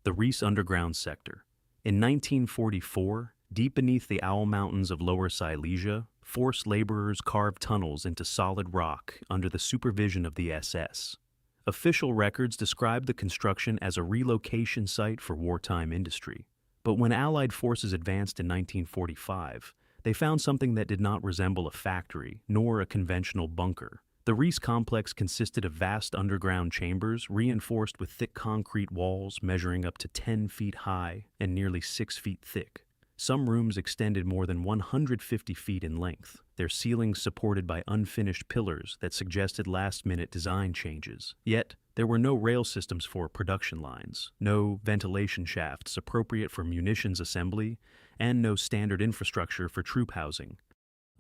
The Riese underground sector. In 1944, deep beneath the Owl Mountains of Lower Silesia, forced laborers carved tunnels into solid rock under the supervision of the SS. Official records describe the construction as a relocation site for wartime industry. But when Allied forces advanced in 1945, they found something that did not resemble a factory nor a conventional bunker. The Riese complex consisted of vast underground chambers reinforced with thick concrete walls measuring up to 10 feet high and nearly 6 feet thick. Some rooms extended more than 150 feet in length, their ceilings supported by unfinished pillars that suggested last-minute design changes. Yet, there were no rail systems for production lines, no ventilation shafts appropriate for munitions assembly, and no standard infrastructure for troop housing.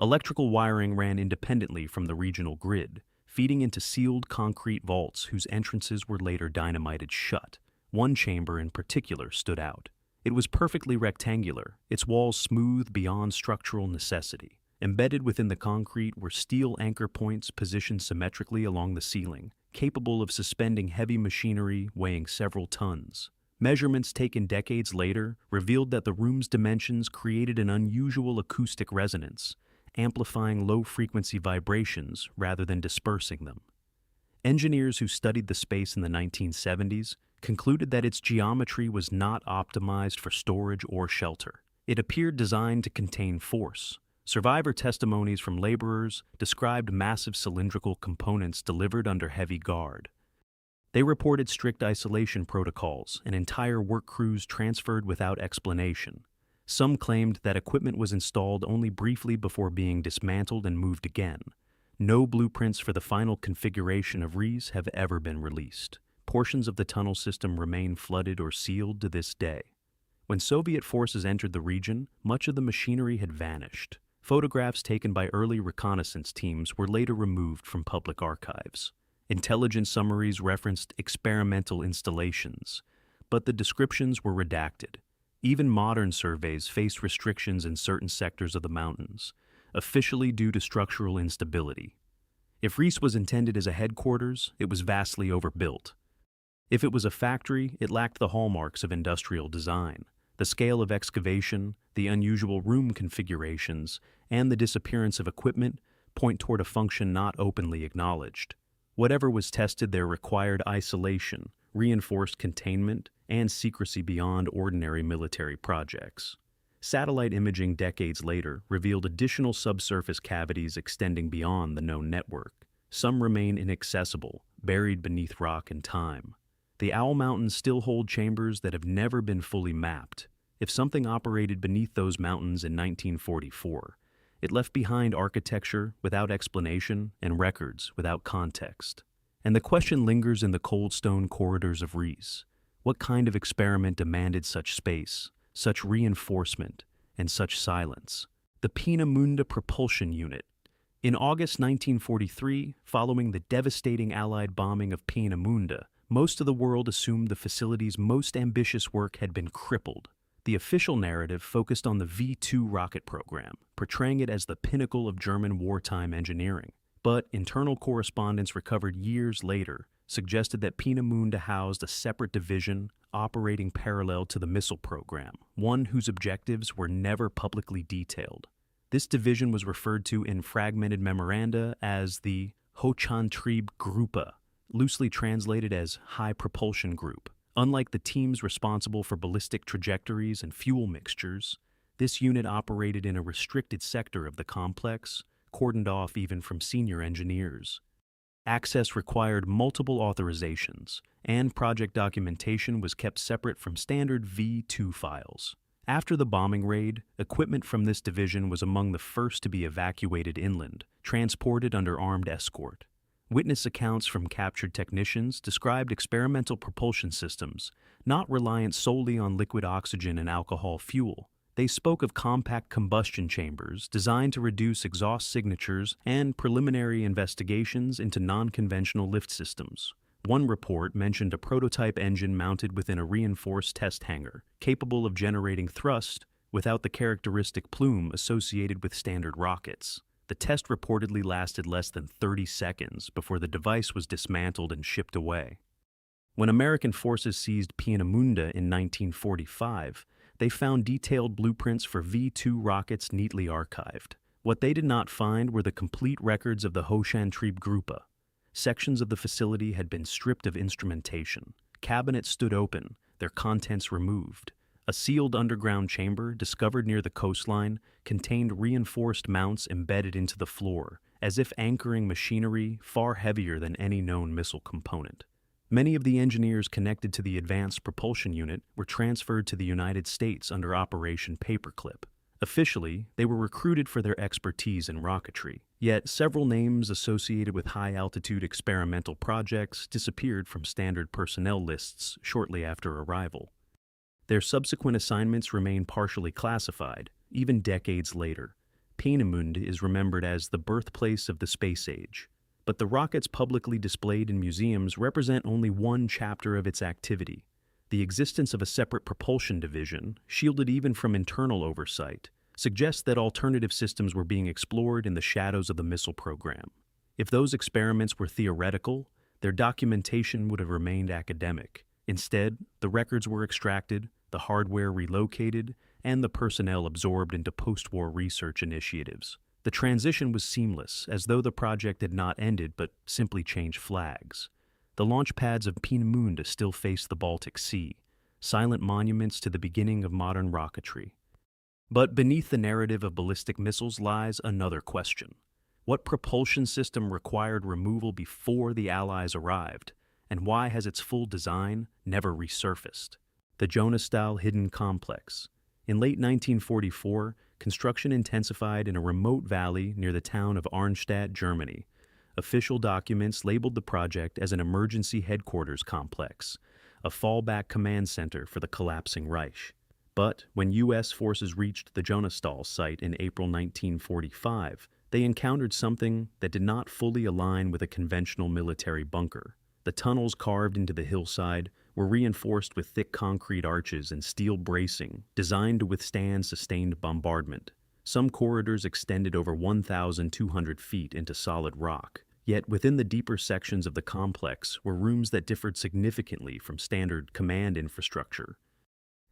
Electrical wiring ran independently from the regional grid, feeding into sealed concrete vaults whose entrances were later dynamited shut. One chamber in particular stood out. It was perfectly rectangular, its walls smooth beyond structural necessity. Embedded within the concrete were steel anchor points positioned symmetrically along the ceiling, capable of suspending heavy machinery weighing several tons. Measurements taken decades later revealed that the room's dimensions created an unusual acoustic resonance, amplifying low-frequency vibrations rather than dispersing them. Engineers who studied the space in the 1970s concluded that its geometry was not optimized for storage or shelter. It appeared designed to contain force. Survivor testimonies from laborers described massive cylindrical components delivered under heavy guard. They reported strict isolation protocols and entire work crews transferred without explanation. Some claimed that equipment was installed only briefly before being dismantled and moved again. No blueprints for the final configuration of Riese have ever been released. Portions of the tunnel system remain flooded or sealed to this day. When Soviet forces entered the region, much of the machinery had vanished. Photographs taken by early reconnaissance teams were later removed from public archives. Intelligence summaries referenced experimental installations, but the descriptions were redacted. Even modern surveys face restrictions in certain sectors of the mountains, officially due to structural instability. If Riese was intended as a headquarters, it was vastly overbuilt. If it was a factory, it lacked the hallmarks of industrial design. The scale of excavation, the unusual room configurations, and the disappearance of equipment point toward a function not openly acknowledged. Whatever was tested there required isolation, reinforced containment, and secrecy beyond ordinary military projects. Satellite imaging decades later revealed additional subsurface cavities extending beyond the known network. Some remain inaccessible, buried beneath rock and time. The Owl Mountains still hold chambers that have never been fully mapped. If something operated beneath those mountains in 1944, it left behind architecture without explanation and records without context. And the question lingers in the cold stone corridors of Riese. What kind of experiment demanded such space, such reinforcement, and such silence? The Peenemünde Propulsion Unit. In August 1943, following the devastating Allied bombing of Peenemünde, most of the world assumed the facility's most ambitious work had been crippled. The official narrative focused on the V-2 rocket program, portraying it as the pinnacle of German wartime engineering. But internal correspondence recovered years later suggested that Peenemünde housed a separate division operating parallel to the missile program, one whose objectives were never publicly detailed. This division was referred to in fragmented memoranda as the Hochantriebgruppe, loosely translated as High Propulsion Group. Unlike the teams responsible for ballistic trajectories and fuel mixtures, this unit operated in a restricted sector of the complex, cordoned off even from senior engineers. Access required multiple authorizations, and project documentation was kept separate from standard V-2 files. After the bombing raid, equipment from this division was among the first to be evacuated inland, transported under armed escort. Witness accounts from captured technicians described experimental propulsion systems, not reliant solely on liquid oxygen and alcohol fuel. They spoke of compact combustion chambers designed to reduce exhaust signatures and preliminary investigations into non-conventional lift systems. One report mentioned a prototype engine mounted within a reinforced test hangar, capable of generating thrust without the characteristic plume associated with standard rockets. The test reportedly lasted less than 30 seconds before the device was dismantled and shipped away. When American forces seized Peenemünde in 1945, they found detailed blueprints for V-2 rockets neatly archived. What they did not find were the complete records of the Hochschantriebgruppe. Sections of the facility had been stripped of instrumentation. Cabinets stood open, their contents removed. A sealed underground chamber, discovered near the coastline, contained reinforced mounts embedded into the floor, as if anchoring machinery far heavier than any known missile component. Many of the engineers connected to the Advanced Propulsion Unit were transferred to the United States under Operation Paperclip. Officially, they were recruited for their expertise in rocketry, yet several names associated with high-altitude experimental projects disappeared from standard personnel lists shortly after arrival. Their subsequent assignments remain partially classified, even decades later. Peenemünde is remembered as the birthplace of the space age, but the rockets publicly displayed in museums represent only one chapter of its activity. The existence of a separate propulsion division, shielded even from internal oversight, suggests that alternative systems were being explored in the shadows of the missile program. If those experiments were theoretical, their documentation would have remained academic. Instead, the records were extracted, the hardware relocated, and the personnel absorbed into post-war research initiatives. The transition was seamless, as though the project had not ended but simply changed flags. The launch pads of Peenemünde still face the Baltic Sea, silent monuments to the beginning of modern rocketry. But beneath the narrative of ballistic missiles lies another question. What propulsion system required removal before the Allies arrived, and why has its full design never resurfaced? The Jonastal Hidden Complex. In late 1944, construction intensified in a remote valley near the town of Arnstadt, Germany. Official documents labeled the project as an emergency headquarters complex, a fallback command center for the collapsing Reich. But when U.S. forces reached the Jonastal site in April 1945, they encountered something that did not fully align with a conventional military bunker. The tunnels carved into the hillside were reinforced with thick concrete arches and steel bracing designed to withstand sustained bombardment. Some corridors extended over 1,200 feet into solid rock, yet within the deeper sections of the complex were rooms that differed significantly from standard command infrastructure.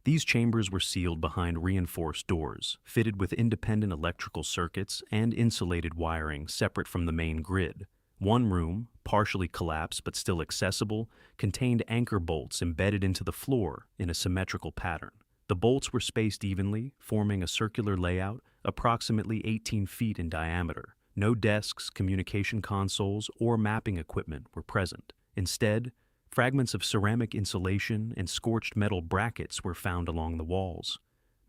These chambers were sealed behind reinforced doors, fitted with independent electrical circuits and insulated wiring separate from the main grid. One room, partially collapsed but still accessible, contained anchor bolts embedded into the floor in a symmetrical pattern. The bolts were spaced evenly, forming a circular layout approximately 18 feet in diameter. No desks, communication consoles, or mapping equipment were present. Instead, fragments of ceramic insulation and scorched metal brackets were found along the walls.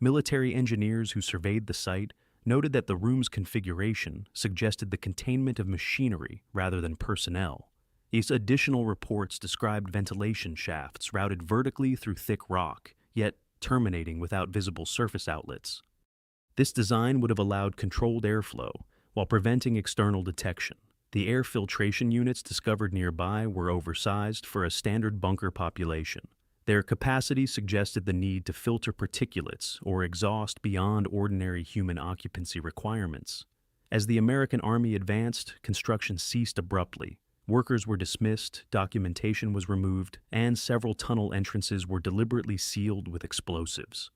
Military engineers who surveyed the site noted that the room's configuration suggested the containment of machinery rather than personnel. These additional reports described ventilation shafts routed vertically through thick rock, yet terminating without visible surface outlets. This design would have allowed controlled airflow while preventing external detection. The air filtration units discovered nearby were oversized for a standard bunker population. Their capacity suggested the need to filter particulates or exhaust beyond ordinary human occupancy requirements. As the American Army advanced, construction ceased abruptly. Workers were dismissed, documentation was removed, and several tunnel entrances were deliberately sealed with explosives.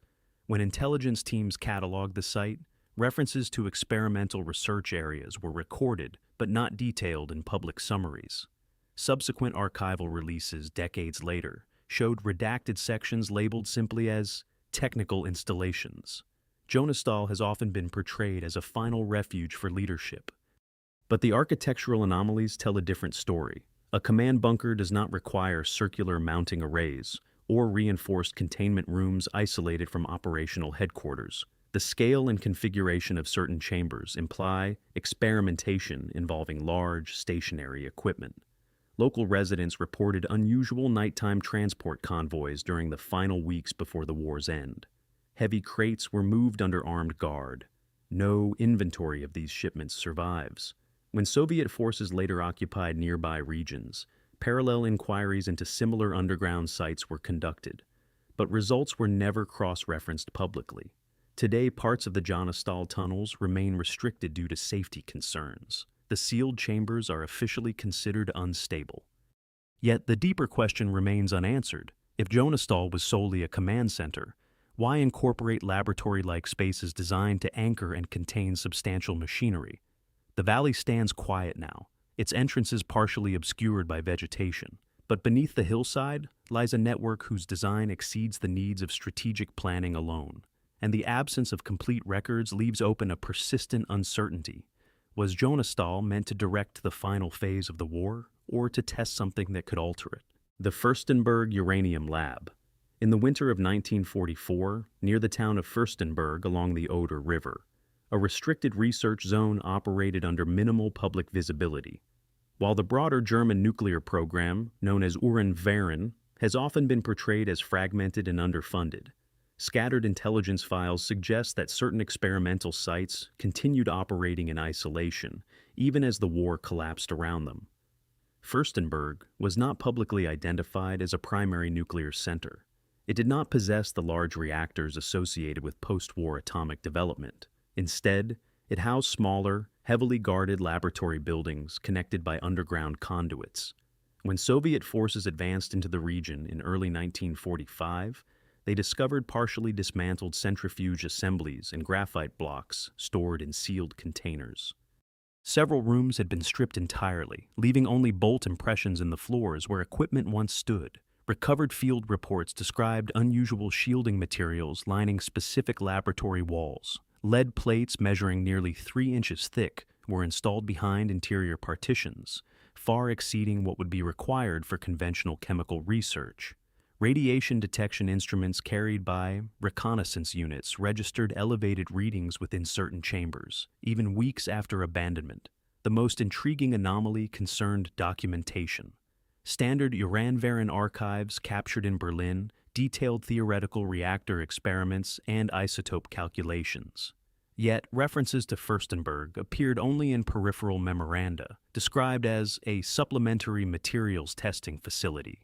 When intelligence teams cataloged the site, references to experimental research areas were recorded but not detailed in public summaries. Subsequent archival releases decades later showed redacted sections labeled simply as technical installations. Jonastal has often been portrayed as a final refuge for leadership. But the architectural anomalies tell a different story. A command bunker does not require circular mounting arrays or reinforced containment rooms isolated from operational headquarters. The scale and configuration of certain chambers imply experimentation involving large, stationary equipment. Local residents reported unusual nighttime transport convoys during the final weeks before the war's end. Heavy crates were moved under armed guard. No inventory of these shipments survives. When Soviet forces later occupied nearby regions, parallel inquiries into similar underground sites were conducted, but results were never cross-referenced publicly. Today, parts of the Jonastal tunnels remain restricted due to safety concerns. The sealed chambers are officially considered unstable. Yet the deeper question remains unanswered. If Jonastal was solely a command center, why incorporate laboratory-like spaces designed to anchor and contain substantial machinery? The valley stands quiet now, its entrances partially obscured by vegetation. But beneath the hillside lies a network whose design exceeds the needs of strategic planning alone. And the absence of complete records leaves open a persistent uncertainty. Was Jonastal meant to direct the final phase of the war, or to test something that could alter it? The Fürstenberg Uranium Lab. In the winter of 1944, near the town of Fürstenberg along the Oder River, a restricted research zone operated under minimal public visibility. While the broader German nuclear program, known as Uran-Varen, has often been portrayed as fragmented and underfunded, scattered intelligence files suggest that certain experimental sites continued operating in isolation, even as the war collapsed around them. Fürstenberg was not publicly identified as a primary nuclear center. It did not possess the large reactors associated with post-war atomic development. Instead, it housed smaller, heavily guarded laboratory buildings connected by underground conduits. When Soviet forces advanced into the region in early 1945, they discovered partially dismantled centrifuge assemblies and graphite blocks stored in sealed containers. Several rooms had been stripped entirely, leaving only bolt impressions in the floors where equipment once stood. Recovered field reports described unusual shielding materials lining specific laboratory walls. Lead plates measuring nearly 3 inches thick were installed behind interior partitions, far exceeding what would be required for conventional chemical research. Radiation detection instruments carried by reconnaissance units registered elevated readings within certain chambers, even weeks after abandonment. The most intriguing anomaly concerned documentation. Standard Uran-Varen archives captured in Berlin detailed theoretical reactor experiments and isotope calculations. Yet, references to Fürstenberg appeared only in peripheral memoranda, described as a supplementary materials testing facility.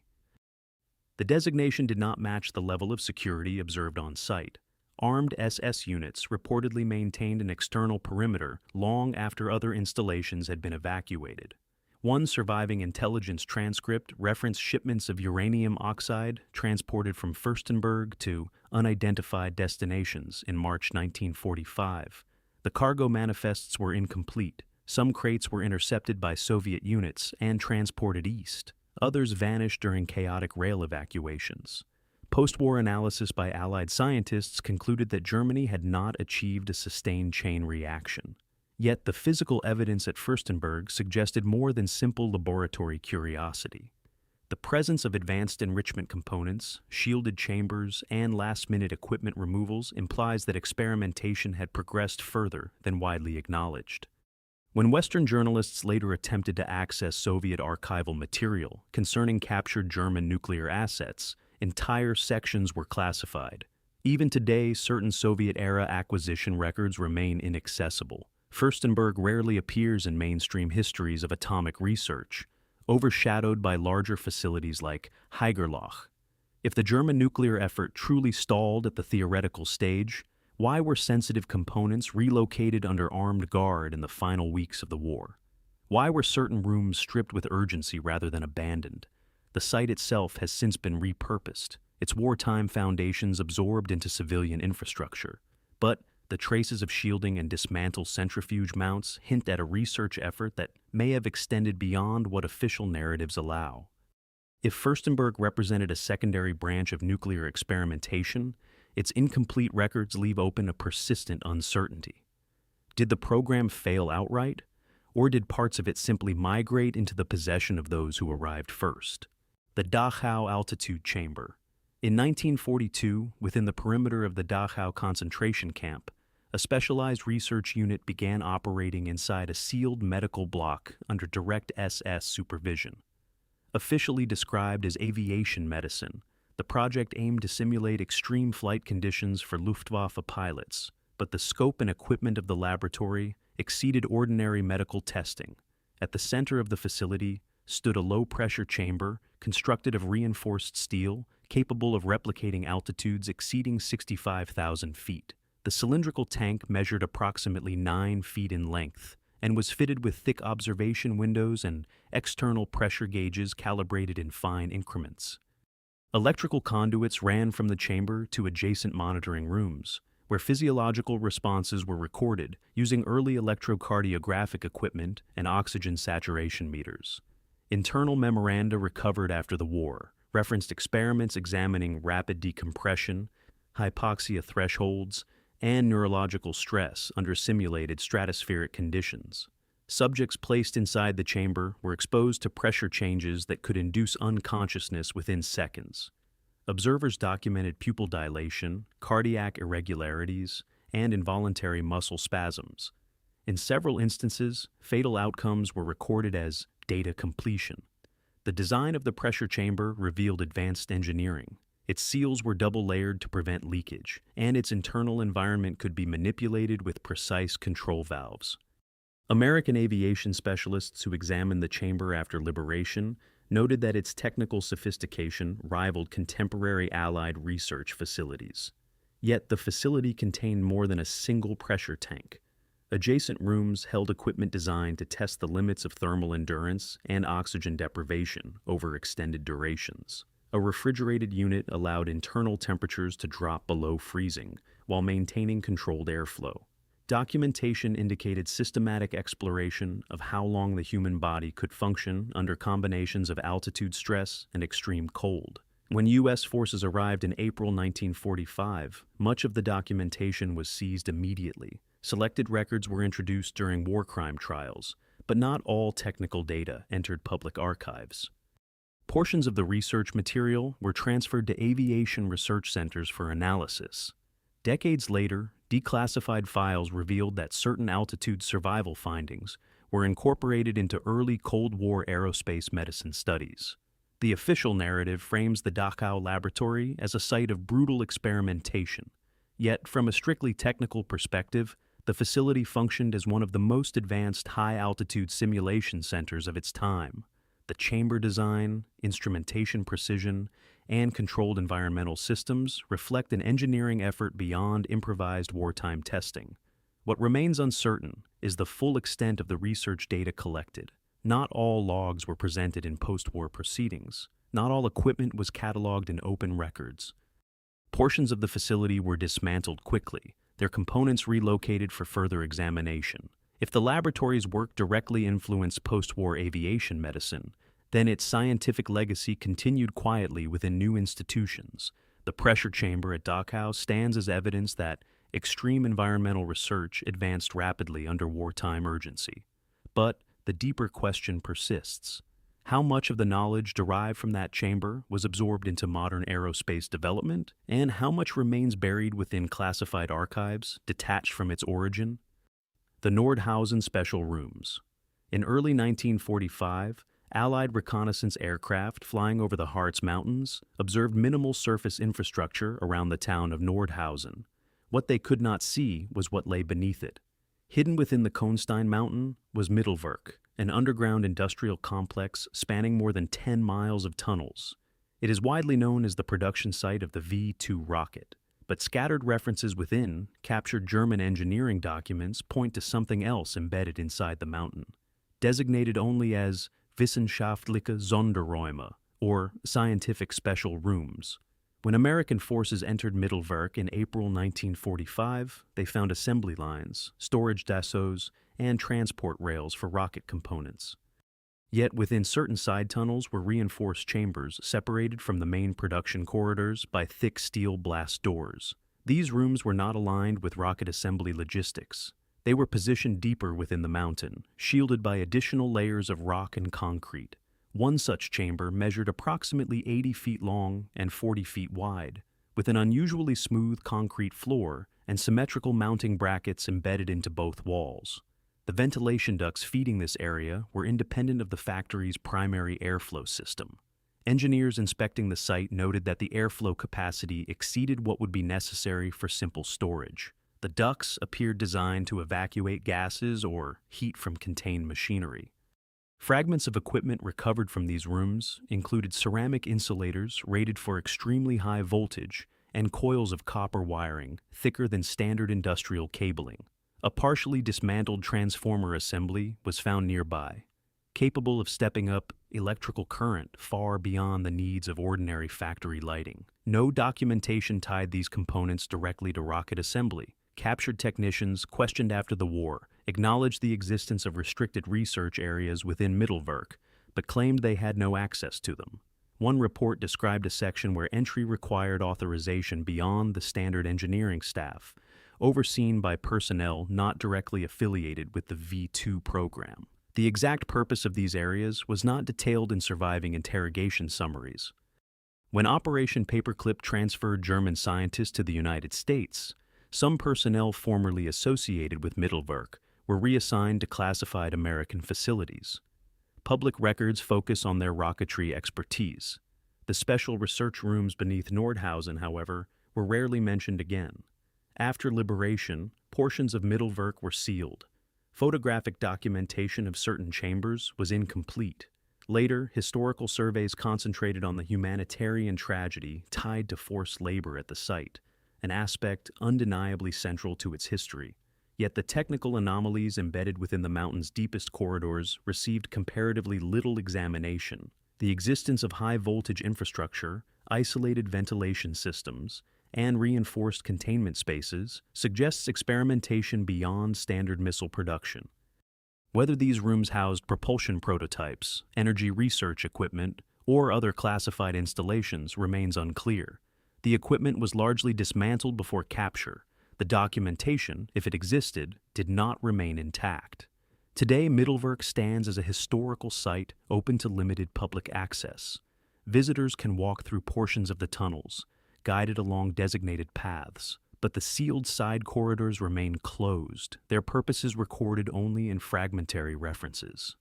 The designation did not match the level of security observed on site. Armed SS units reportedly maintained an external perimeter long after other installations had been evacuated. One surviving intelligence transcript referenced shipments of uranium oxide transported from Fürstenberg to unidentified destinations in March 1945. The cargo manifests were incomplete. Some crates were intercepted by Soviet units and transported east. Others vanished during chaotic rail evacuations. Post-war analysis by Allied scientists concluded that Germany had not achieved a sustained chain reaction. Yet the physical evidence at Fürstenberg suggested more than simple laboratory curiosity. The presence of advanced enrichment components, shielded chambers, and last-minute equipment removals implies that experimentation had progressed further than widely acknowledged. When Western journalists later attempted to access Soviet archival material concerning captured German nuclear assets, entire sections were classified. Even today, certain Soviet-era acquisition records remain inaccessible. Fürstenberg rarely appears in mainstream histories of atomic research, overshadowed by larger facilities like Haigerloch. If the German nuclear effort truly stalled at the theoretical stage, why were sensitive components relocated under armed guard in the final weeks of the war? Why were certain rooms stripped with urgency rather than abandoned? The site itself has since been repurposed, its wartime foundations absorbed into civilian infrastructure. But the traces of shielding and dismantled centrifuge mounts hint at a research effort that may have extended beyond what official narratives allow. If Fürstenberg represented a secondary branch of nuclear experimentation, its incomplete records leave open a persistent uncertainty. Did the program fail outright, or did parts of it simply migrate into the possession of those who arrived first? The Dachau altitude chamber. In 1942, within the perimeter of the Dachau concentration camp, a specialized research unit began operating inside a sealed medical block under direct SS supervision. Officially described as aviation medicine, the project aimed to simulate extreme flight conditions for Luftwaffe pilots, but the scope and equipment of the laboratory exceeded ordinary medical testing. At the center of the facility stood a low-pressure chamber constructed of reinforced steel capable of replicating altitudes exceeding 65,000 feet. The cylindrical tank measured approximately 9 feet in length and was fitted with thick observation windows and external pressure gauges calibrated in fine increments. Electrical conduits ran from the chamber to adjacent monitoring rooms, where physiological responses were recorded using early electrocardiographic equipment and oxygen saturation meters. Internal memoranda recovered after the war referenced experiments examining rapid decompression, hypoxia thresholds, and neurological stress under simulated stratospheric conditions. Subjects placed inside the chamber were exposed to pressure changes that could induce unconsciousness within seconds. Observers documented pupil dilation, cardiac irregularities, and involuntary muscle spasms. In several instances, fatal outcomes were recorded as data completion. The design of the pressure chamber revealed advanced engineering. Its seals were double-layered to prevent leakage, and its internal environment could be manipulated with precise control valves. American aviation specialists who examined the chamber after liberation noted that its technical sophistication rivaled contemporary Allied research facilities. Yet the facility contained more than a single pressure tank. Adjacent rooms held equipment designed to test the limits of thermal endurance and oxygen deprivation over extended durations. A refrigerated unit allowed internal temperatures to drop below freezing while maintaining controlled airflow. Documentation indicated systematic exploration of how long the human body could function under combinations of altitude stress and extreme cold. When U.S. forces arrived in April 1945, much of the documentation was seized immediately. Selected records were introduced during war crime trials, but not all technical data entered public archives. Portions of the research material were transferred to aviation research centers for analysis. Decades later, declassified files revealed that certain altitude survival findings were incorporated into early Cold War aerospace medicine studies. The official narrative frames the Dachau laboratory as a site of brutal experimentation. Yet, from a strictly technical perspective, the facility functioned as one of the most advanced high-altitude simulation centers of its time. The chamber design, instrumentation precision, and controlled environmental systems reflect an engineering effort beyond improvised wartime testing. What remains uncertain is the full extent of the research data collected. Not all logs were presented in post-war proceedings. Not all equipment was cataloged in open records. Portions of the facility were dismantled quickly, their components relocated for further examination. If the laboratory's work directly influenced post-war aviation medicine, then its scientific legacy continued quietly within new institutions. The pressure chamber at Dachau stands as evidence that extreme environmental research advanced rapidly under wartime urgency. But the deeper question persists. How much of the knowledge derived from that chamber was absorbed into modern aerospace development, and how much remains buried within classified archives, detached from its origin? The Nordhausen Special Rooms. In early 1945, Allied reconnaissance aircraft flying over the Harz Mountains observed minimal surface infrastructure around the town of Nordhausen. What they could not see was what lay beneath it. Hidden within the Kohnstein Mountain was Mittelwerk, an underground industrial complex spanning more than 10 miles of tunnels. It is widely known as the production site of the V-2 rocket, but scattered references within captured German engineering documents point to something else embedded inside the mountain. Designated only as Wissenschaftliche Sonderräume, or scientific special rooms. When American forces entered Mittelwerk in April 1945, they found assembly lines, storage depots, and transport rails for rocket components. Yet within certain side tunnels were reinforced chambers separated from the main production corridors by thick steel blast doors. These rooms were not aligned with rocket assembly logistics. They were positioned deeper within the mountain, shielded by additional layers of rock and concrete. One such chamber measured approximately 80 feet long and 40 feet wide, with an unusually smooth concrete floor and symmetrical mounting brackets embedded into both walls. The ventilation ducts feeding this area were independent of the factory's primary airflow system. Engineers inspecting the site noted that the airflow capacity exceeded what would be necessary for simple storage. The ducts appeared designed to evacuate gases or heat from contained machinery. Fragments of equipment recovered from these rooms included ceramic insulators rated for extremely high voltage and coils of copper wiring thicker than standard industrial cabling. A partially dismantled transformer assembly was found nearby, capable of stepping up electrical current far beyond the needs of ordinary factory lighting. No documentation tied these components directly to rocket assembly. Captured technicians, questioned after the war, acknowledged the existence of restricted research areas within Mittelwerk, but claimed they had no access to them. One report described a section where entry required authorization beyond the standard engineering staff, overseen by personnel not directly affiliated with the V2 program. The exact purpose of these areas was not detailed in surviving interrogation summaries. When Operation Paperclip transferred German scientists to the United States, some personnel formerly associated with Mittelwerk were reassigned to classified American facilities. Public records focus on their rocketry expertise. The special research rooms beneath Nordhausen, however, were rarely mentioned again. After liberation, portions of Mittelwerk were sealed. Photographic documentation of certain chambers was incomplete. Later, historical surveys concentrated on the humanitarian tragedy tied to forced labor at the site, an aspect undeniably central to its history. Yet the technical anomalies embedded within the mountain's deepest corridors received comparatively little examination. The existence of high-voltage infrastructure, isolated ventilation systems, and reinforced containment spaces suggests experimentation beyond standard missile production. Whether these rooms housed propulsion prototypes, energy research equipment, or other classified installations remains unclear. The equipment was largely dismantled before capture. The documentation, if it existed, did not remain intact. Today, Mittelwerk stands as a historical site open to limited public access. Visitors can walk through portions of the tunnels, guided along designated paths, but the sealed side corridors remain closed, their purposes recorded only in fragmentary references.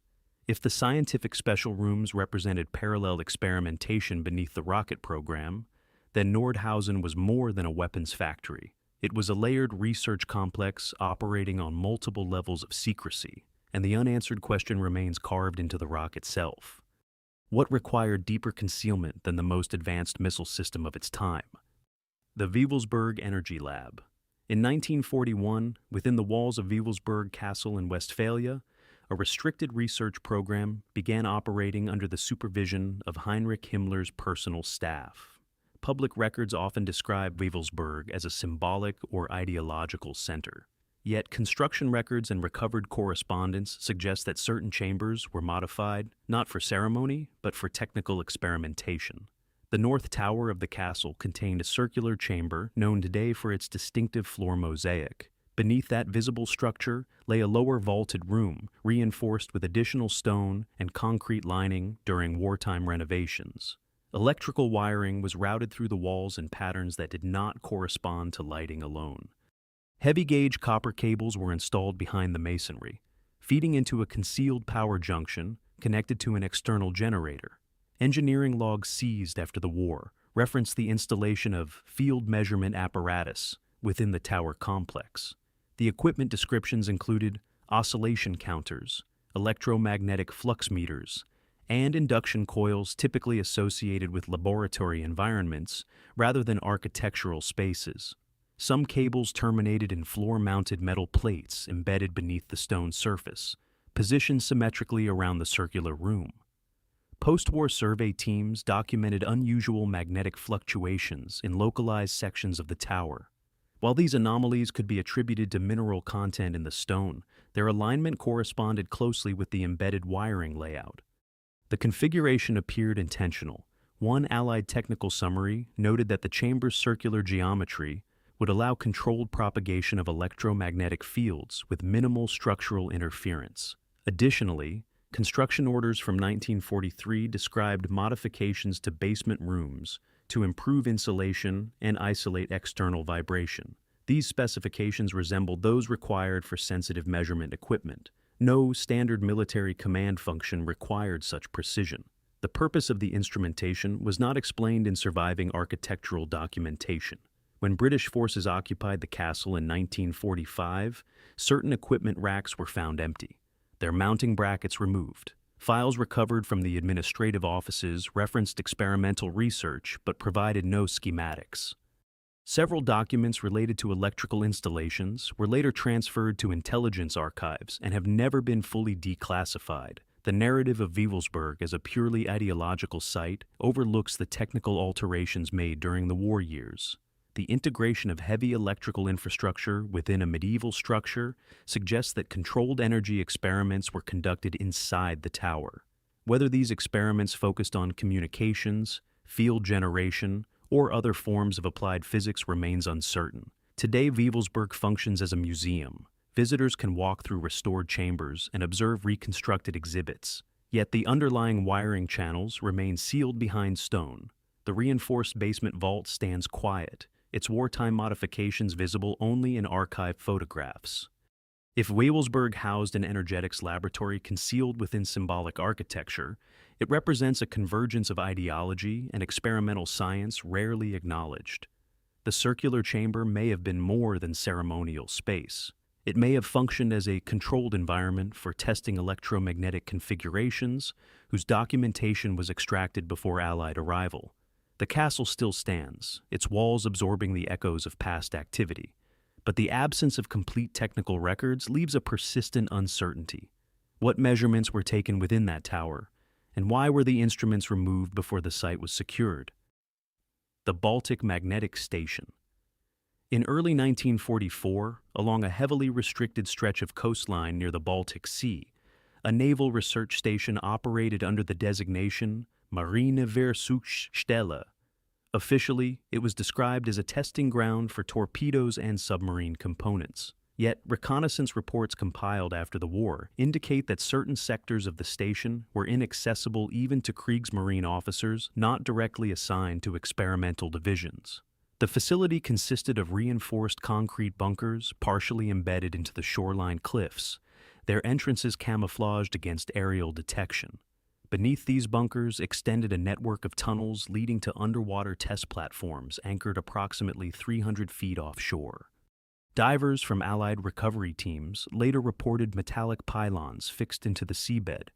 If the scientific special rooms represented parallel experimentation beneath the rocket program, then Nordhausen was more than a weapons factory. It was a layered research complex operating on multiple levels of secrecy, and the unanswered question remains carved into the rock itself. What required deeper concealment than the most advanced missile system of its time? The Wewelsburg Energy Lab. In 1941, within the walls of Wewelsburg Castle in Westphalia, a restricted research program began operating under the supervision of Heinrich Himmler's personal staff. Public records often describe Wewelsburg as a symbolic or ideological center. Yet construction records and recovered correspondence suggest that certain chambers were modified not for ceremony, but for technical experimentation. The north tower of the castle contained a circular chamber known today for its distinctive floor mosaic. Beneath that visible structure lay a lower vaulted room, reinforced with additional stone and concrete lining during wartime renovations. Electrical wiring was routed through the walls in patterns that did not correspond to lighting alone. Heavy-gauge copper cables were installed behind the masonry, feeding into a concealed power junction connected to an external generator. Engineering logs seized after the war reference the installation of field measurement apparatus within the tower complex. The equipment descriptions included oscillation counters, electromagnetic flux meters, and induction coils typically associated with laboratory environments rather than architectural spaces. Some cables terminated in floor-mounted metal plates embedded beneath the stone surface, positioned symmetrically around the circular room. Post-war survey teams documented unusual magnetic fluctuations in localized sections of the tower. While these anomalies could be attributed to mineral content in the stone, their alignment corresponded closely with the embedded wiring layout. The configuration appeared intentional. One Allied technical summary noted that the chamber's circular geometry would allow controlled propagation of electromagnetic fields with minimal structural interference. Additionally, construction orders from 1943 described modifications to basement rooms to improve insulation and isolate external vibration. These specifications resembled those required for sensitive measurement equipment. No standard military command function required such precision. The purpose of the instrumentation was not explained in surviving architectural documentation. When British forces occupied the castle in 1945, certain equipment racks were found empty, their mounting brackets removed. Files recovered from the administrative offices referenced experimental research but provided no schematics. Several documents related to electrical installations were later transferred to intelligence archives and have never been fully declassified. The narrative of Wewelsburg as a purely ideological site overlooks the technical alterations made during the war years. The integration of heavy electrical infrastructure within a medieval structure suggests that controlled energy experiments were conducted inside the tower. Whether these experiments focused on communications, field generation, or other forms of applied physics remains uncertain. Today, Wewelsburg functions as a museum. Visitors can walk through restored chambers and observe reconstructed exhibits. Yet the underlying wiring channels remain sealed behind stone. The reinforced basement vault stands quiet, its wartime modifications visible only in archived photographs. If Wewelsburg housed an energetics laboratory concealed within symbolic architecture, it represents a convergence of ideology and experimental science rarely acknowledged. The circular chamber may have been more than ceremonial space. It may have functioned as a controlled environment for testing electromagnetic configurations, whose documentation was extracted before Allied arrival. The castle still stands, its walls absorbing the echoes of past activity. But the absence of complete technical records leaves a persistent uncertainty. What measurements were taken within that tower, and why were the instruments removed before the site was secured? The Baltic Magnetic Station. In early 1944, along a heavily restricted stretch of coastline near the Baltic Sea, a naval research station operated under the designation Marineversuchsstelle. Officially, it was described as a testing ground for torpedoes and submarine components. Yet, reconnaissance reports compiled after the war indicate that certain sectors of the station were inaccessible even to Kriegsmarine officers not directly assigned to experimental divisions. The facility consisted of reinforced concrete bunkers partially embedded into the shoreline cliffs, their entrances camouflaged against aerial detection. Beneath these bunkers extended a network of tunnels leading to underwater test platforms anchored approximately 300 feet offshore. Divers from Allied recovery teams later reported metallic pylons fixed into the seabed,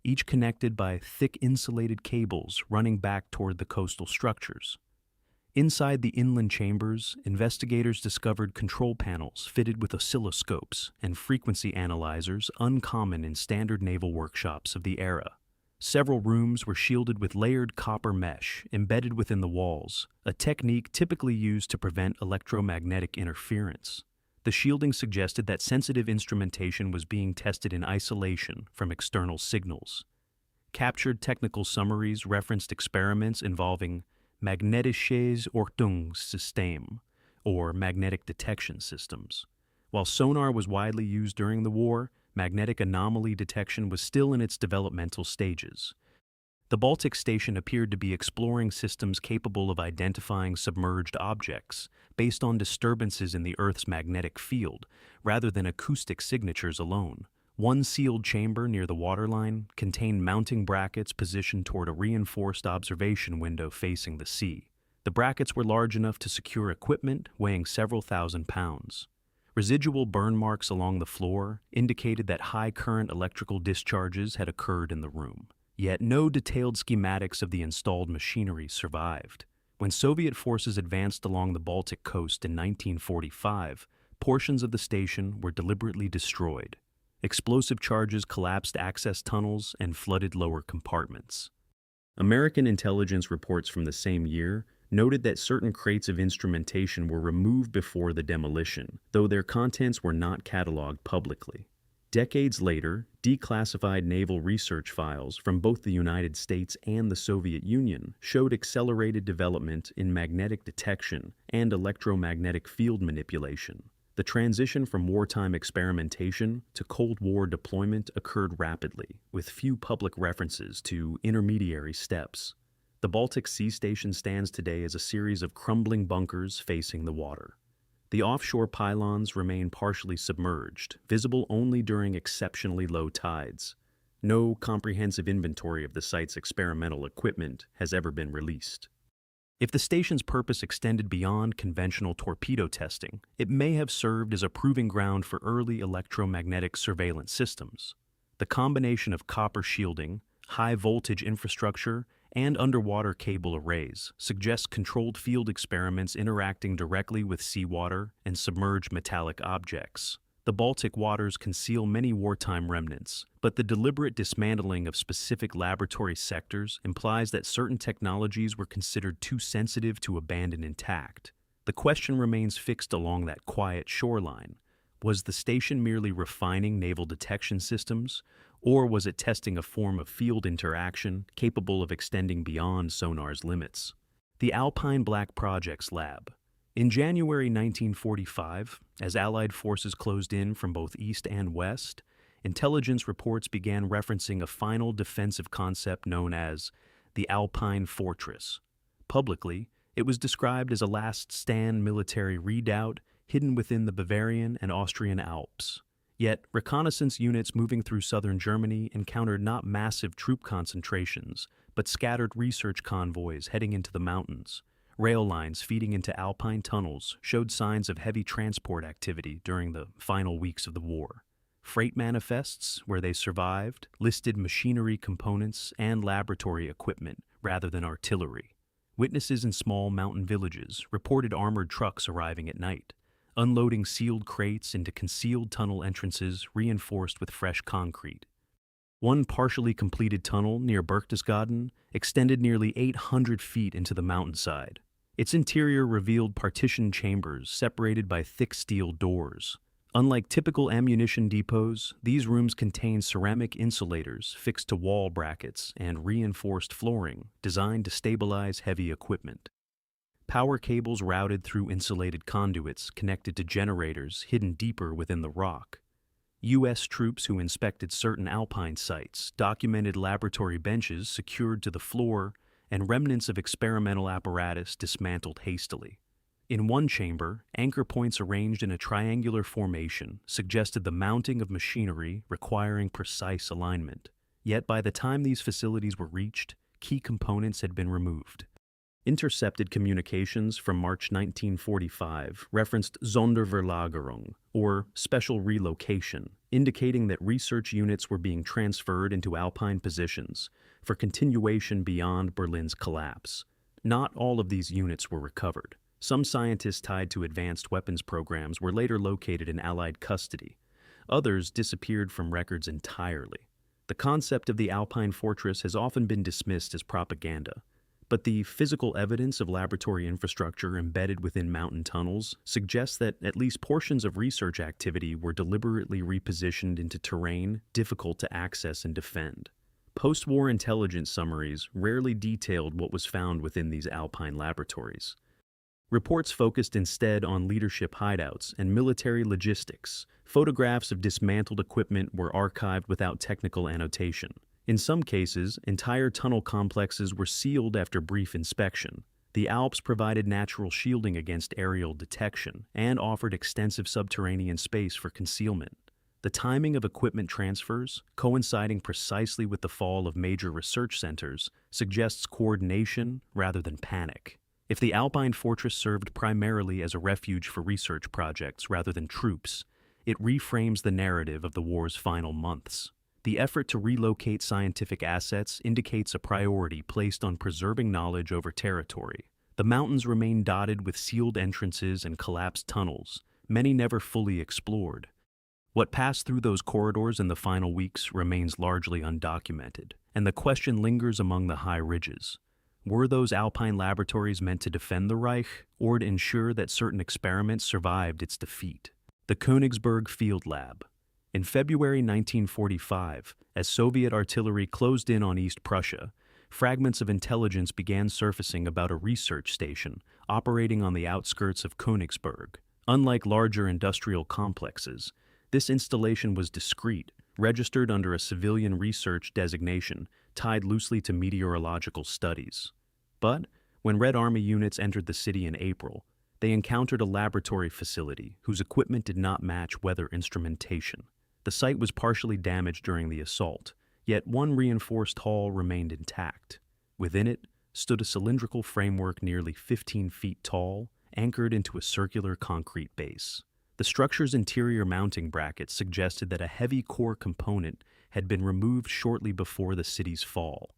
each connected by thick insulated cables running back toward the coastal structures. Inside the inland chambers, investigators discovered control panels fitted with oscilloscopes and frequency analyzers uncommon in standard naval workshops of the era. Several rooms were shielded with layered copper mesh embedded within the walls, a technique typically used to prevent electromagnetic interference. The shielding suggested that sensitive instrumentation was being tested in isolation from external signals. Captured technical summaries referenced experiments involving magnetisches Ortungssystem, or magnetic detection systems. While sonar was widely used during the war, magnetic anomaly detection was still in its developmental stages. The Baltic Station appeared to be exploring systems capable of identifying submerged objects based on disturbances in the Earth's magnetic field, rather than acoustic signatures alone. One sealed chamber near the waterline contained mounting brackets positioned toward a reinforced observation window facing the sea. The brackets were large enough to secure equipment weighing several thousand pounds. Residual burn marks along the floor indicated that high current electrical discharges had occurred in the room. Yet no detailed schematics of the installed machinery survived. When Soviet forces advanced along the Baltic coast in 1945, portions of the station were deliberately destroyed. Explosive charges collapsed access tunnels and flooded lower compartments. American intelligence reports from the same year noted that certain crates of instrumentation were removed before the demolition, though their contents were not cataloged publicly. Decades later, declassified naval research files from both the United States and the Soviet Union showed accelerated development in magnetic detection and electromagnetic field manipulation. The transition from wartime experimentation to Cold War deployment occurred rapidly, with few public references to intermediary steps. The Baltic Sea Station stands today as a series of crumbling bunkers facing the water. The offshore pylons remain partially submerged, visible only during exceptionally low tides. No comprehensive inventory of the site's experimental equipment has ever been released. If the station's purpose extended beyond conventional torpedo testing, it may have served as a proving ground for early electromagnetic surveillance systems. The combination of copper shielding, high-voltage infrastructure, and underwater cable arrays suggest controlled field experiments interacting directly with seawater and submerged metallic objects. The Baltic waters conceal many wartime remnants, but the deliberate dismantling of specific laboratory sectors implies that certain technologies were considered too sensitive to abandon intact. The question remains fixed along that quiet shoreline. Was the station merely refining naval detection systems, or was it testing a form of field interaction capable of extending beyond sonar's limits? The Alpine Black Projects Lab. In January 1945, as Allied forces closed in from both east and west, intelligence reports began referencing a final defensive concept known as the Alpine Fortress. Publicly, it was described as a last-stand military redoubt hidden within the Bavarian and Austrian Alps. Yet, reconnaissance units moving through southern Germany encountered not massive troop concentrations, but scattered research convoys heading into the mountains. Rail lines feeding into Alpine tunnels showed signs of heavy transport activity during the final weeks of the war. Freight manifests, where they survived, listed machinery components and laboratory equipment rather than artillery. Witnesses in small mountain villages reported armored trucks arriving at night, unloading sealed crates into concealed tunnel entrances reinforced with fresh concrete. One partially completed tunnel near Berchtesgaden extended nearly 800 feet into the mountainside. Its interior revealed partitioned chambers separated by thick steel doors. Unlike typical ammunition depots, these rooms contained ceramic insulators fixed to wall brackets and reinforced flooring designed to stabilize heavy equipment. Power cables routed through insulated conduits connected to generators hidden deeper within the rock. U.S. troops who inspected certain Alpine sites documented laboratory benches secured to the floor and remnants of experimental apparatus dismantled hastily. In one chamber, anchor points arranged in a triangular formation suggested the mounting of machinery requiring precise alignment. Yet by the time these facilities were reached, key components had been removed. Intercepted communications from March 1945 referenced Sonderverlagerung, or special relocation, indicating that research units were being transferred into Alpine positions for continuation beyond Berlin's collapse. Not all of these units were recovered. Some scientists tied to advanced weapons programs were later located in Allied custody. Others disappeared from records entirely. The concept of the Alpine fortress has often been dismissed as propaganda, but the physical evidence of laboratory infrastructure embedded within mountain tunnels suggests that at least portions of research activity were deliberately repositioned into terrain difficult to access and defend. Post-war intelligence summaries rarely detailed what was found within these Alpine laboratories. Reports focused instead on leadership hideouts and military logistics. Photographs of dismantled equipment were archived without technical annotation. In some cases, entire tunnel complexes were sealed after brief inspection. The Alps provided natural shielding against aerial detection and offered extensive subterranean space for concealment. The timing of equipment transfers, coinciding precisely with the fall of major research centers, suggests coordination rather than panic. If the Alpine fortress served primarily as a refuge for research projects rather than troops, it reframes the narrative of the war's final months. The effort to relocate scientific assets indicates a priority placed on preserving knowledge over territory. The mountains remain dotted with sealed entrances and collapsed tunnels, many never fully explored. What passed through those corridors in the final weeks remains largely undocumented, and the question lingers among the high ridges. Were those Alpine laboratories meant to defend the Reich, or to ensure that certain experiments survived its defeat? The Königsberg Field Lab. In February 1945, as Soviet artillery closed in on East Prussia, fragments of intelligence began surfacing about a research station operating on the outskirts of Königsberg. Unlike larger industrial complexes, this installation was discreet, registered under a civilian research designation tied loosely to meteorological studies. But when Red Army units entered the city in April, they encountered a laboratory facility whose equipment did not match weather instrumentation. The site was partially damaged during the assault, yet one reinforced hall remained intact. Within it stood a cylindrical framework nearly 15 feet tall, anchored into a circular concrete base. The structure's interior mounting brackets suggested that a heavy core component had been removed shortly before the city's fall.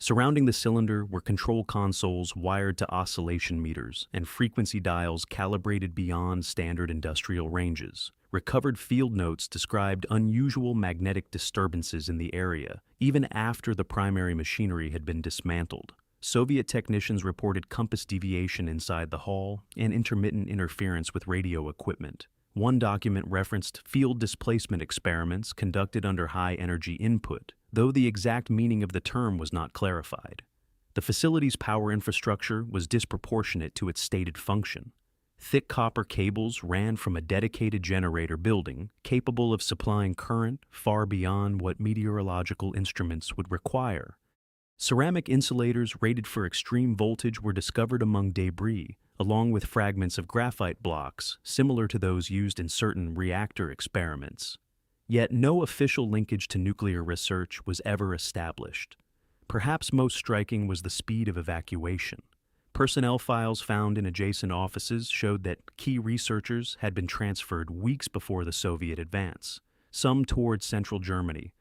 Surrounding the cylinder were control consoles wired to oscillation meters and frequency dials calibrated beyond standard industrial ranges. Recovered field notes described unusual magnetic disturbances in the area, even after the primary machinery had been dismantled. Soviet technicians reported compass deviation inside the hull and intermittent interference with radio equipment. One document referenced field displacement experiments conducted under high-energy input, though the exact meaning of the term was not clarified. The facility's power infrastructure was disproportionate to its stated function. Thick copper cables ran from a dedicated generator building, capable of supplying current far beyond what meteorological instruments would require. Ceramic insulators rated for extreme voltage were discovered among debris, along with fragments of graphite blocks similar to those used in certain reactor experiments. Yet no official linkage to nuclear research was ever established. Perhaps most striking was the speed of evacuation. Personnel files found in adjacent offices showed that key researchers had been transferred weeks before the Soviet advance, some towards central Germany,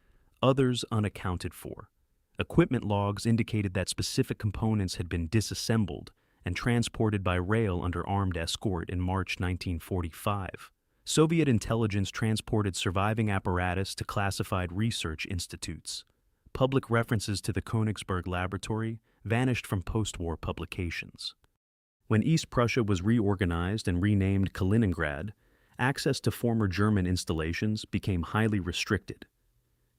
others unaccounted for. Equipment logs indicated that specific components had been disassembled and transported by rail under armed escort in March 1945. Soviet intelligence transported surviving apparatus to classified research institutes. Public references to the Königsberg Laboratory vanished from post-war publications. When East Prussia was reorganized and renamed Kaliningrad, access to former German installations became highly restricted.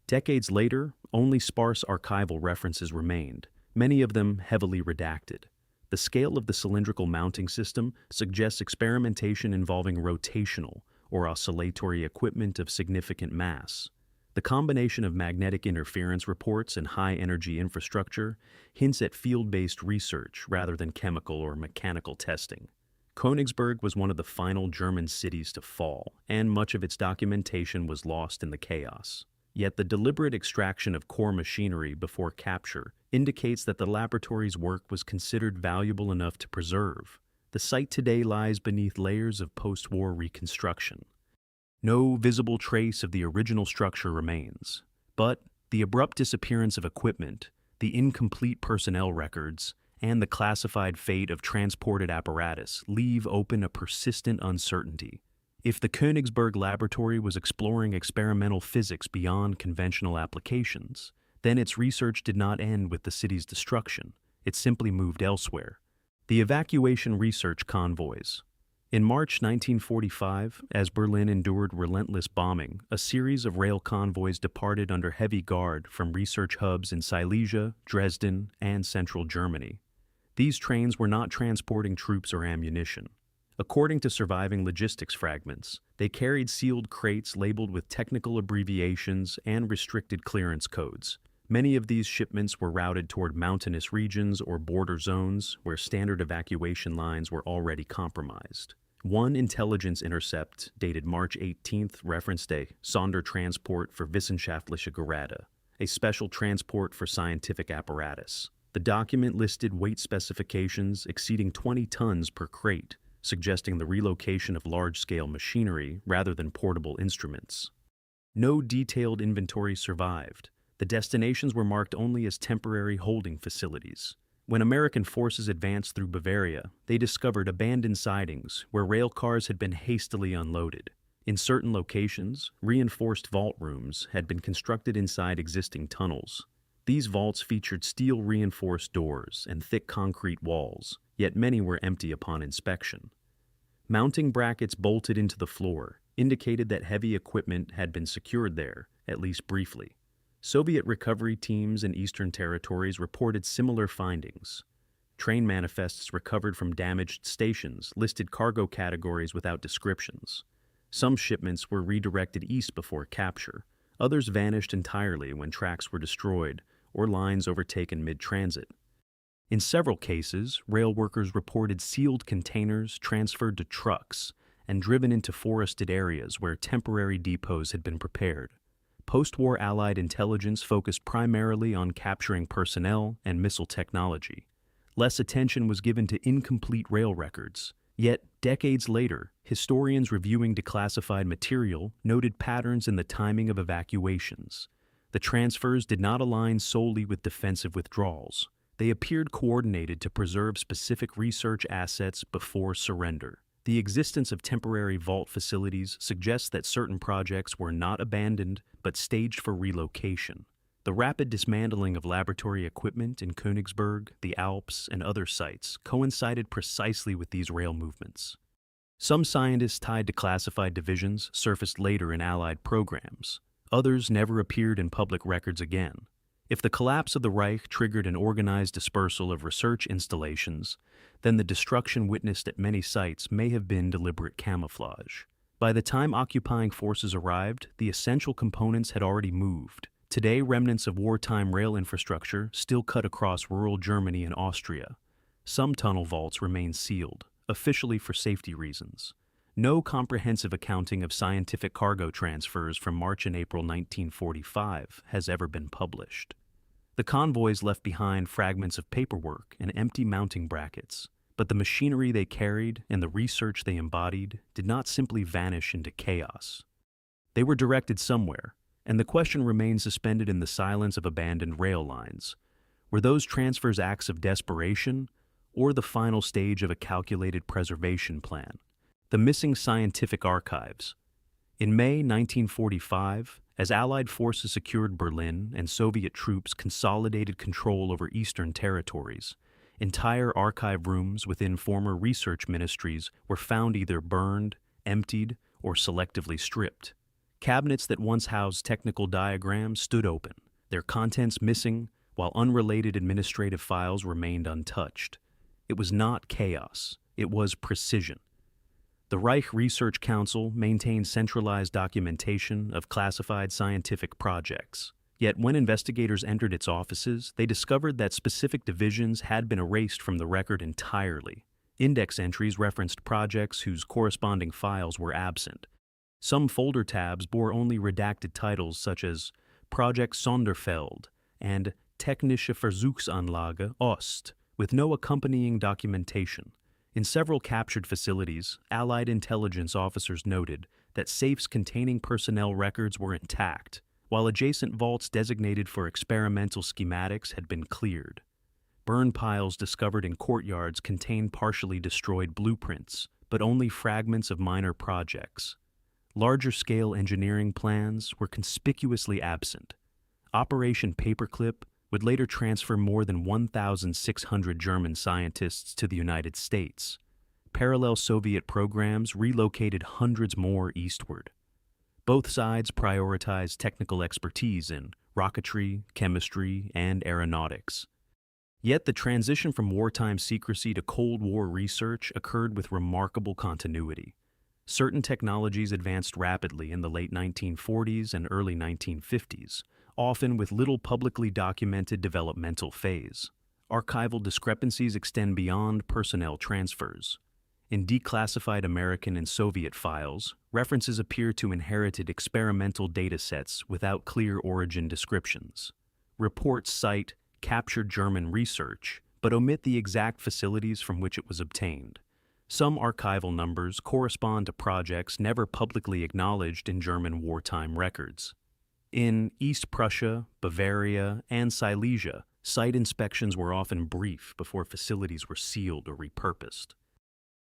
Decades later, only sparse archival references remained, many of them heavily redacted. The scale of the cylindrical mounting system suggests experimentation involving rotational or oscillatory equipment of significant mass. The combination of magnetic interference reports and high-energy infrastructure hints at field-based research rather than chemical or mechanical testing. Königsberg was one of the final German cities to fall, and much of its documentation was lost in the chaos. Yet the deliberate extraction of core machinery before capture indicates that the laboratory's work was considered valuable enough to preserve. The site today lies beneath layers of post-war reconstruction. No visible trace of the original structure remains, but the abrupt disappearance of equipment, the incomplete personnel records, and the classified fate of transported apparatus leave open a persistent uncertainty. If the Königsberg Laboratory was exploring experimental physics beyond conventional applications, then its research did not end with the city's destruction. It simply moved elsewhere. The Evacuation Research Convoys. In March 1945, as Berlin endured relentless bombing, a series of rail convoys departed under heavy guard from research hubs in Silesia, Dresden, and central Germany. These trains were not transporting troops or ammunition. According to surviving logistics fragments, they carried sealed crates labeled with technical abbreviations and restricted clearance codes. Many of these shipments were routed toward mountainous regions or border zones where standard evacuation lines were already compromised. One intelligence intercept dated March 18th referenced a Sondertransport für wissenschaftliche Geräte, a special transport for scientific apparatus. The document listed weight specifications exceeding 20 tons per crate, suggesting the relocation of large-scale machinery rather than portable instruments. No detailed inventory survived. The destinations were marked only as temporary holding facilities. When American forces advanced through Bavaria, they discovered abandoned sidings where rail cars had been hastily unloaded. In certain locations, reinforced vault rooms had been constructed inside existing tunnels. These vaults featured steel-reinforced doors and thick concrete walls, yet many were empty upon inspection. Mounting brackets bolted into the floor indicated that heavy equipment had been secured there, at least briefly. Soviet recovery teams in eastern territories reported similar findings. Train manifests recovered from damaged stations listed cargo categories without descriptions. Some shipments were redirected east before capture. Others vanished entirely when tracks were destroyed or lines overtaken mid-transit. In several cases, rail workers reported sealed containers transferred to trucks and driven into forested areas where temporary depots had been prepared. Post-war Allied intelligence focused primarily on capturing personnel and missile technology. Less attention was given to incomplete rail records. Yet, decades later, historians reviewing declassified material noted patterns in the timing of evacuations. The transfers did not align solely with defensive withdrawals. They appeared coordinated to preserve specific research assets before surrender. The existence of temporary vault facilities suggests that certain projects were not abandoned but staged for relocation. The rapid dismantling of laboratory equipment in Königsberg, the Alps, and other sites coincided precisely with these rail movements. Some scientists tied to classified divisions surfaced later in Allied programs. Others never appeared in public records again. If the collapse of the Reich triggered an organized dispersal of research installations, then the destruction witnessed at many sites may have been deliberate camouflage. By the time occupying forces arrived, the essential components had already moved. Today, remnants of wartime rail infrastructure still cut across rural Germany and Austria. Some tunnel vaults remain sealed, officially for safety reasons. No comprehensive accounting of scientific cargo transfers from March and April 1945 has ever been published. The convoys left behind fragments of paperwork and empty mounting brackets, but the machinery they carried and the research they embodied did not simply vanish into chaos. They were directed somewhere, and the question remains suspended in the silence of abandoned rail lines. Were those transfers acts of desperation, or the final stage of a calculated preservation plan? The missing scientific archives. In May 1945, as Allied forces secured Berlin and Soviet troops consolidated control over eastern territories, entire archive rooms within former research ministries were found either burned, emptied, or selectively stripped. Cabinets that once housed technical diagrams stood open, their contents missing, while unrelated administrative files remained untouched. It was not chaos, it was precision. The Reich Research Council maintained centralized documentation of classified scientific projects. Yet when investigators entered its offices, they discovered that specific divisions had been erased from the record entirely. Index entries referenced projects whose corresponding files were absent. Some folder tabs bore only redacted titles such as Project Sonderfeld and Technische Versuchsanlage Ost, with no accompanying documentation. In several captured facilities, Allied intelligence officers noted that safes containing personnel records were intact, while adjacent vaults designated for experimental schematics had been cleared. Burn piles discovered in courtyards contained partially destroyed blueprints, but only fragments of minor projects. Larger-scale engineering plans were conspicuously absent. Operation Paperclip would later transfer more than 1,600 German scientists to the United States. Parallel Soviet programs relocated hundreds more eastward. Both sides prioritized technical expertise in rocketry, chemistry, and aeronautics. Yet the transition from wartime secrecy to Cold War research occurred with remarkable continuity. Certain technologies advanced rapidly in the late 1940s and early 1950s, often with little publicly documented developmental phase. Archival discrepancies extend beyond personnel transfers. In declassified American and Soviet files, references appear to inherited experimental datasets without clear origin descriptions. Reports cite captured German research, but omit the exact facilities from which it was obtained. Some archival numbers correspond to projects never publicly acknowledged in German wartime records. In East Prussia, Bavaria, and Silesia, site inspections were often brief before facilities were sealed or repurposed.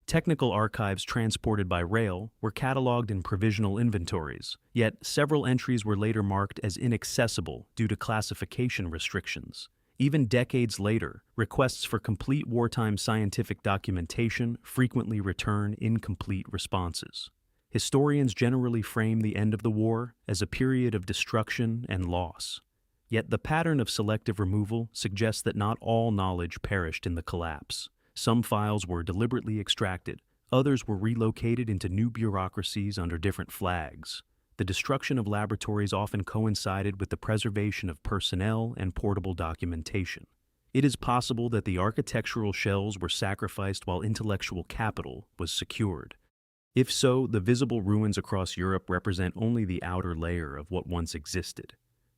Technical archives transported by rail were cataloged in provisional inventories, yet several entries were later marked as inaccessible due to classification restrictions. Even decades later, requests for complete wartime scientific documentation frequently return incomplete responses. Historians generally frame the end of the war as a period of destruction and loss. Yet the pattern of selective removal suggests that not all knowledge perished in the collapse. Some files were deliberately extracted, others were relocated into new bureaucracies under different flags. The destruction of laboratories often coincided with the preservation of personnel and portable documentation. It is possible that the architectural shells were sacrificed while intellectual capital was secured. If so, the visible ruins across Europe represent only the outer layer of what once existed.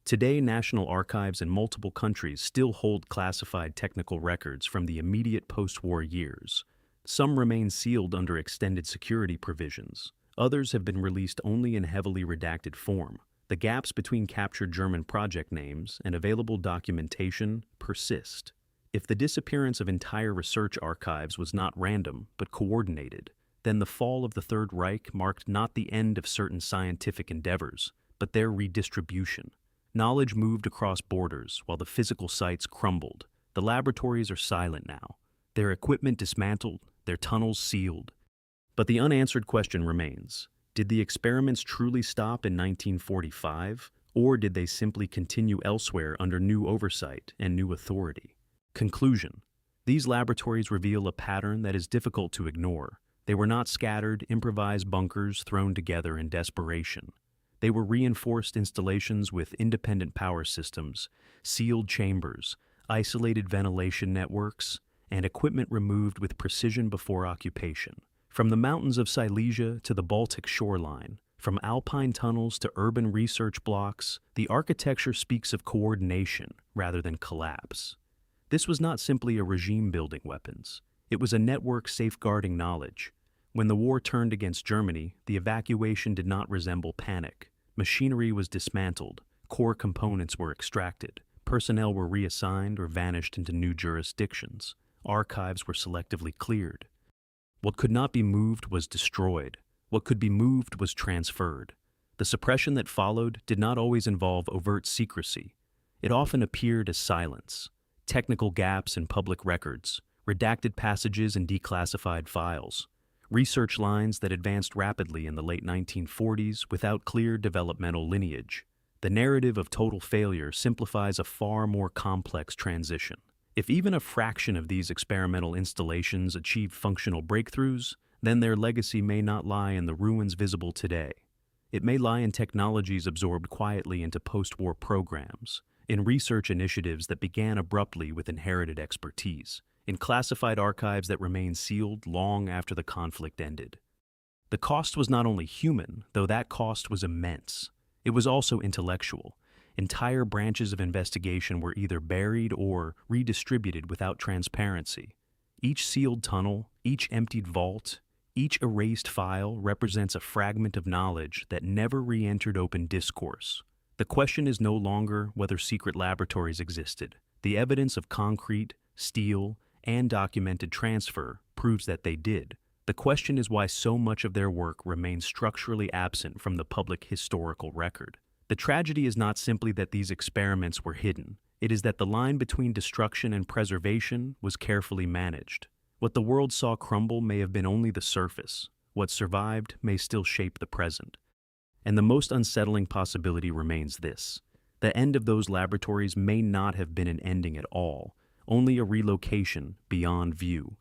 Today, national archives in multiple countries still hold classified technical records from the immediate post-war years. Some remain sealed under extended security provisions. Others have been released only in heavily redacted form. The gaps between captured German project names and available documentation persist. If the disappearance of entire research archives was not random but coordinated, then the fall of the Third Reich marked not the end of certain scientific endeavors, but their redistribution. Knowledge moved across borders while the physical sites crumbled. The laboratories are silent now, their equipment dismantled, their tunnels sealed. But the unanswered question remains. Did the experiments truly stop in 1945, or did they simply continue elsewhere under new oversight and new authority? Conclusion. These laboratories reveal a pattern that is difficult to ignore. They were not scattered, improvised bunkers thrown together in desperation. They were reinforced installations with independent power systems, sealed chambers, isolated ventilation networks, and equipment removed with precision before occupation. From the mountains of Silesia to the Baltic shoreline, from Alpine tunnels to urban research blocks, the architecture speaks of coordination rather than collapse. This was not simply a regime building weapons. It was a network safeguarding knowledge. When the war turned against Germany, the evacuation did not resemble panic. Machinery was dismantled, core components were extracted, personnel were reassigned or vanished into new jurisdictions, archives were selectively cleared. What could not be moved was destroyed. What could be moved was transferred. The suppression that followed did not always involve overt secrecy. It often appeared as silence, technical gaps in public records, redacted passages in declassified files, research lines that advanced rapidly in the late 1940s without clear developmental lineage. The narrative of total failure simplifies a far more complex transition. If even a fraction of these experimental installations achieved functional breakthroughs, then their legacy may not lie in the ruins visible today. It may lie in technologies absorbed quietly into post-war programs, in research initiatives that began abruptly with inherited expertise, in classified archives that remained sealed long after the conflict ended. The cost was not only human, though that cost was immense. It was also intellectual. Entire branches of investigation were either buried or redistributed without transparency. Each sealed tunnel, each emptied vault, each erased file represents a fragment of knowledge that never re-entered open discourse. The question is no longer whether secret laboratories existed. The evidence of concrete, steel, and documented transfer proves that they did. The question is why so much of their work remains structurally absent from the public historical record. The tragedy is not simply that these experiments were hidden. It is that the line between destruction and preservation was carefully managed. What the world saw crumble may have been only the surface. What survived may still shape the present. And the most unsettling possibility remains this. The end of those laboratories may not have been an ending at all, only a relocation beyond view.